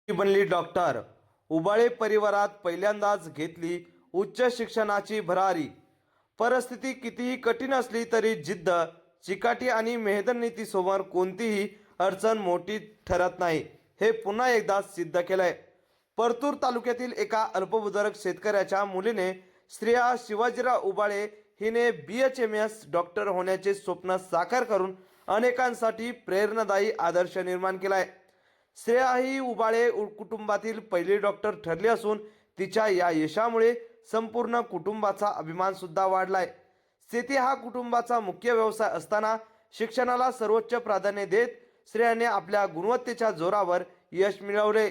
ती बनली डॉक्टर. उबाळे परिवारात पहिल्यांदाच घेतली उच्च शिक्षणाची भरारी. परिस्थिती कितीही कठीण असली तरी जिद्द, चिकाटी आणि मेहनतीसमोर कोणतीही अडचण मोठी ठरत नाही, हे पुन्हा एकदा सिद्ध केलंय. परतूर तालुक्यातील एका अल्पभूधारक शेतकऱ्याच्या मुलीने श्रेया शिवाजीराव उबाळे हिने BHMS डॉक्टर होण्याचे स्वप्न साकार करून अनेकांसाठी प्रेरणादायी आदर्श निर्माण केलाय. श्रेया ही उबाळे कुटुंबातील पहिली डॉक्टर ठरली असून तिच्या या यशामुळे संपूर्ण कुटुंबाचा अभिमान सुद्धा वाढलाय. शेती हा कुटुंबाचा मुख्य व्यवसाय असताना शिक्षणाला सर्वोच्च प्राधान्य देत श्रेयाने आपल्या गुणवत्तेच्या जोरावर यश मिळवले.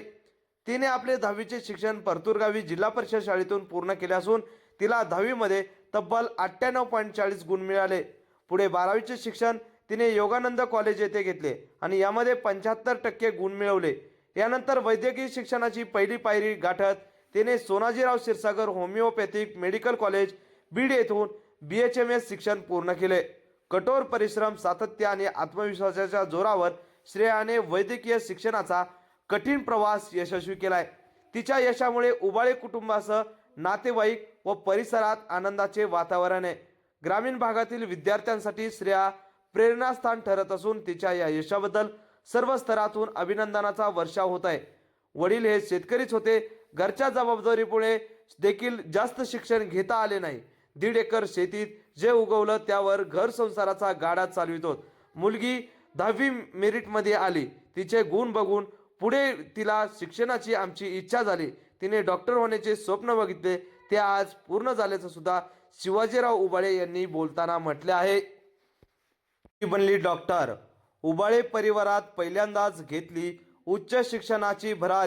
तिने आपले 10वीचे शिक्षण परतूर गावी जिल्हा परिषद शाळेतून पूर्ण केले असून तिला 10वीमध्ये तब्बल 98.40 गुण मिळाले. पुढे 12वीचे शिक्षण तिने योगानंद कॉलेज येथे घेतले आणि यामध्ये 75% गुण मिळवले. यानंतर वैद्यकीय शिक्षणाची पहिली पायरी गाठत तिने Sonajirao Kshirsagar homeopathic medical college Beed येथून BHMS शिक्षण पूर्ण केले. कठोर परिश्रम, सातत्य आणि आत्मविश्वासाच्या जोरावर श्रेयाने वैद्यकीय शिक्षणाचा कठीण प्रवास यशस्वी केलाय. तिच्या यशामुळे उबाळे कुटुंबासह नातेवाईक व परिसरात आनंदाचे वातावरण आहे. ग्रामीण भागातील विद्यार्थ्यांसाठी श्रेया प्रेरणास्थान ठरत असून तिच्या या यशाबद्दल सर्व स्तरातून अभिनंदनाचा वर्षाव होत आहे. वडील हे शेतकरीच होते. घरच्या जबाबदारीमुळे देखील जास्त शिक्षण घेता आले नाही. 1.5 एकर शेतीत जे उगवलं त्यावर घर संसाराचा गाडा चालवितो. मुलगी 10वी मेरिटमध्ये आली. तिचे गुण बघून पुढे तिला शिक्षणाची आमची इच्छा झाली. तिने डॉक्टर होण्याचे स्वप्न बघितले, ते आज पूर्ण झाल्याचं सुद्धा शिवाजीराव उबाळे यांनी बोलताना म्हटले आहे. ती बनली डॉक्टर. उबाळे परिवारात पहिल्यांदाच घेतली उच्च शिक्षणाची भरारी.